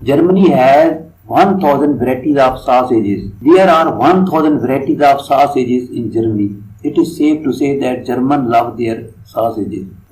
Germany has 1000 varieties of sausages. There are 1000 varieties of sausages in Germany. It is safe to say that German love their sausages.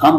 Some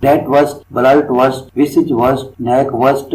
Bratwurst, Bratwurst, Weisswurst, Knackwurst,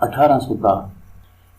1810।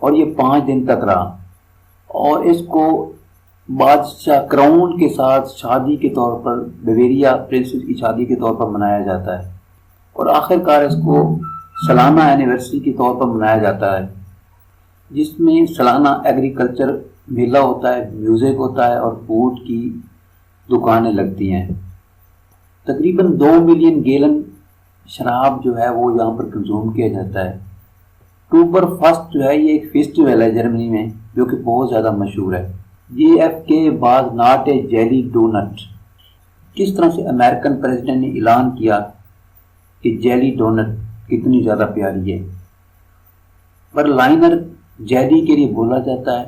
اور یہ 5 دن تک رہا، اور اس کو بادشاہ crown کے ساتھ شادی کے طور پر، بیویریا پرنسس کی شادی کے طور پر منایا جاتا ہے، اور آخر کار اس کو سالانہ اینیورسری کے طور پر منایا جاتا ہے، جس میں سالانہ ایگریکلچر میلہ ہوتا ہے، میوزک ہوتا ہے، اور فوڈ کی دکانیں لگتی ہیں۔ تقریباً 2 ملین گیلن شراب جو ہے وہ یہاں پر کنزیوم کیا جاتا ہے۔ اکتوبر فرسٹ جو ہے یہ ایک فیسٹیول ہے جرمنی میں جو کہ بہت زیادہ مشہور ہے۔ JFK was not a jelly don't. کس طرح سے امریکن پریزیڈنٹ نے اعلان کیا کہ جیلی ڈونٹ کتنی زیادہ پیاری ہے۔ برلائنر جیلی کے لیے بولا جاتا ہے،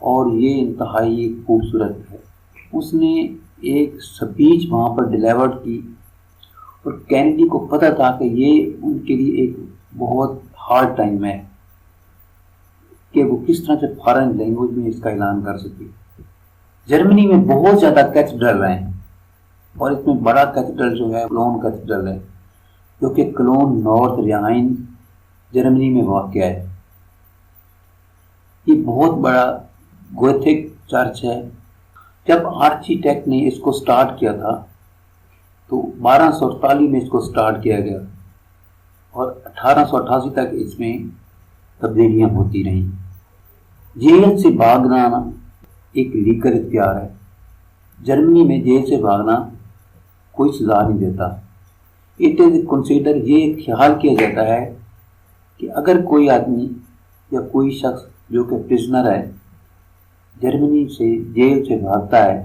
اور یہ انتہائی خوبصورت ہے۔ اس نے ایک سپیچ وہاں پر ڈیلیورڈ کی، اور کینیڈی کو پتہ تھا کہ یہ ان کے لیے ایک بہت ہارڈ ٹائم ہے کہ وہ کس طرح سے فارن لینگویج میں اس کا اعلان کر سکے۔ جرمنی میں بہت زیادہ کیتھیڈرل ہیں، اور اس میں بڑا کیتھیڈرل جو ہے کلون کیتھیڈرل ہے، جو کہ کلون نارتھ رائن جرمنی میں واقع ہے۔ یہ بہت بڑا گوتھک چرچ ہے۔ جب آرکیٹیکٹ نے اس کو سٹارٹ کیا تھا تو 1248 میں اس کو سٹارٹ کیا گیا، اور 1888 تک اس میں تبدیلیاں ہوتی رہیں۔ جیل سے بھاگنا ایک لیگل اختیار ہے۔ جرمنی میں جیل سے بھاگنا کوئی سزا نہیں دیتا۔ اٹ از کنسیڈر، یہ خیال کیا جاتا ہے کہ اگر کوئی آدمی یا کوئی شخص جو کہ پرزنر ہے جرمنی سے جیل سے بھاگتا ہے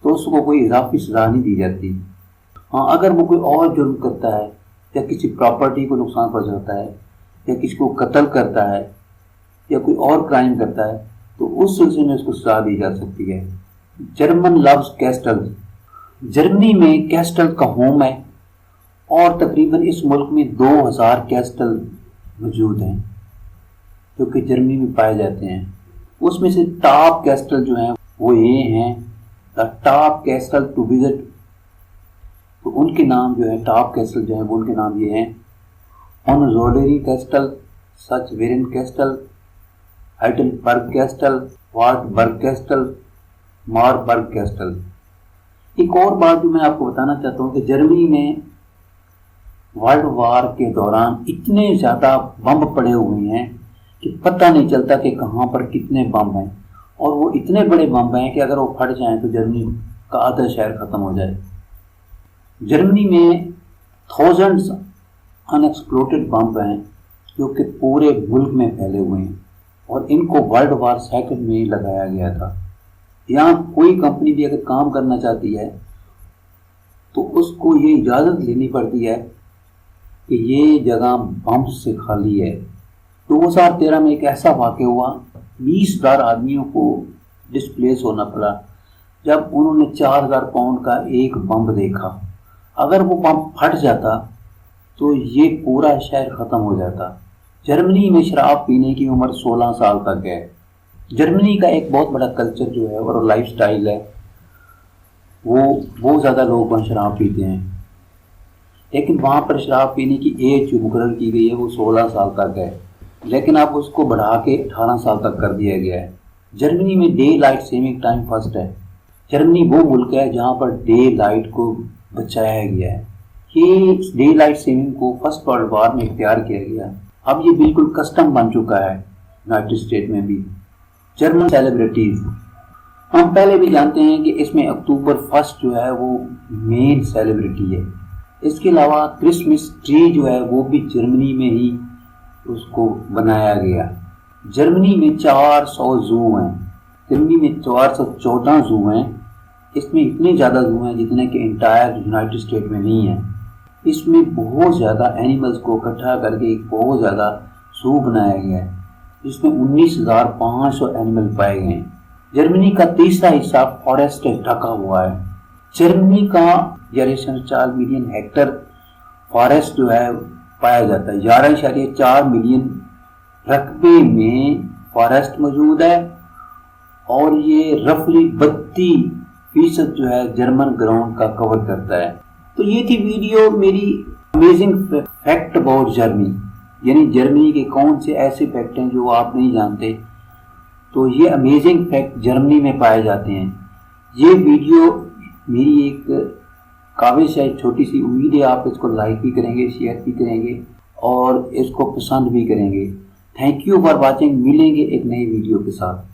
تو اس کو کوئی اضافی سزا نہیں دی جاتی۔ ہاں، اگر وہ کوئی اور جرم کرتا ہے یا کسی پراپرٹی کو نقصان پہنچاتا ہے یا کسی کو قتل کرتا ہے یا کوئی اور کرائم کرتا ہے تو اس سلسلے میں اس کو سزا دی جا سکتی ہے۔ German loose کیسٹل۔ جرمنی میں کیسٹل کا ہوم ہے، اور تقریباً اس ملک میں 2000 کیسٹل موجود ہیں جو کہ جرمنی میں پائے جاتے ہیں۔ اس میں سے ٹاپ کیسٹل جو ہیں وہ یہ ہیں، دا ٹاپ کیسٹل ٹو وزٹ۔ تو ان کے نام جو ہے ٹاپ کیسٹل جو ہیں وہ ان کے نام یہ ہیں: ہونزولری کیسٹل، سچ ویرن کیسٹل، ہائڈلبرگ کیسٹل، وارٹبرگ کیسٹل، ماربرگ کیسٹل۔ ایک اور بات جو میں آپ کو بتانا چاہتا ہوں کہ جرمنی میں ورلڈ وار کے دوران اتنے زیادہ بم پڑے ہوئے ہیں کہ پتہ نہیں چلتا کہ کہاں پر کتنے بم ہیں، اور وہ اتنے بڑے بم ہیں کہ اگر وہ پھٹ جائیں تو جرمنی کا آدھا شہر ختم ہو جائے۔ جرمنی میں تھاؤزنڈز ان ایکسپلوڈڈ بم ہیں جو کہ پورے ملک میں پھیلے ہوئے ہیں، اور ان کو ورلڈ وار سیکنڈ میں لگایا گیا تھا۔ یہاں کوئی کمپنی بھی اگر کام کرنا چاہتی ہے تو اس کو یہ اجازت لینی پڑتی ہے کہ یہ جگہ بم سے خالی ہے۔ 2013 میں ایک ایسا واقعہ ہوا، 20,000 آدمیوں کو ڈسپلیس ہونا پڑا جب انہوں نے 4,000 پاؤنڈ کا ایک بم دیکھا۔ اگر وہ بم پھٹ جاتا تو یہ پورا شہر ختم ہو جاتا۔ جرمنی میں شراب پینے کی عمر 16 سال تک ہے۔ جرمنی کا ایک بہت بڑا کلچر جو ہے اور لائف سٹائل ہے، وہ بہت زیادہ لوگ وہاں شراب پیتے ہیں، لیکن وہاں پر شراب پینے کی ایج جو مقرر کی گئی ہے وہ 16 سال تک ہے، لیکن اب اس کو بڑھا کے 18 سال تک کر دیا گیا ہے۔ جرمنی میں day light saving time first ہے۔ جرمنی وہ ملک ہے جہاں پر ڈے لائٹ کو بچایا گیا ہے۔ یہ ڈے لائٹ سیونگ کو فرسٹ ورلڈ وار میں اختیار کیا گیا، اب یہ بالکل کسٹم بن چکا ہے یونائٹڈ اسٹیٹ میں بھی۔ جرمن سیلیبریٹیز، ہم پہلے بھی جانتے ہیں کہ اس میں اکتوبر فرسٹ جو ہے وہ مین سیلیبریٹی ہے۔ اس کے علاوہ کرسمس ٹری جو ہے وہ بھی جرمنی میں ہی اس کو بنایا گیا۔ جرمنی میں 400 زو ہیں، جرمنی میں 414 زو ہیں۔ اس میں اتنے زیادہ زو ہیں جتنے کہ انٹائر یونائٹڈ اسٹیٹ میں نہیں ہیں۔ اس میں بہت زیادہ اینیملز کو اکٹھا کر کے ایک بہت زیادہ زو بنایا گیا ہے، جس میں 19,500 اینیمل پائے گئے ہیں۔ جرمنی کا تیسرا حصہ فارسٹ سے ڈھکا ہوا ہے۔ جرمنی کا 4 ملین ہیکٹر فارسٹ جو ہے پایا جاتا ہے۔ 11.4 ملین رقبے میں فارسٹ موجود ہے، اور یہ رفلی 32% جو ہے جرمن گراؤنڈ کا کور کرتا ہے۔ تو یہ تھی ویڈیو میری امیزنگ فیکٹ اباؤٹ جرمنی۔ یعنی جرمنی کے کون سے ایسے فیکٹ ہیں جو آپ نہیں جانتے، تو یہ امیزنگ فیکٹ جرمنی میں پائے جاتے ہیں۔ یہ ویڈیو میری ایک کاوش ہے چھوٹی سی، امید ہے آپ اس کو لائک بھی کریں گے، شیئر بھی کریں گے اور اس کو پسند بھی کریں گے۔ تھینک یو فار واچنگ، ملیں گے ایک نئی ویڈیو کے ساتھ۔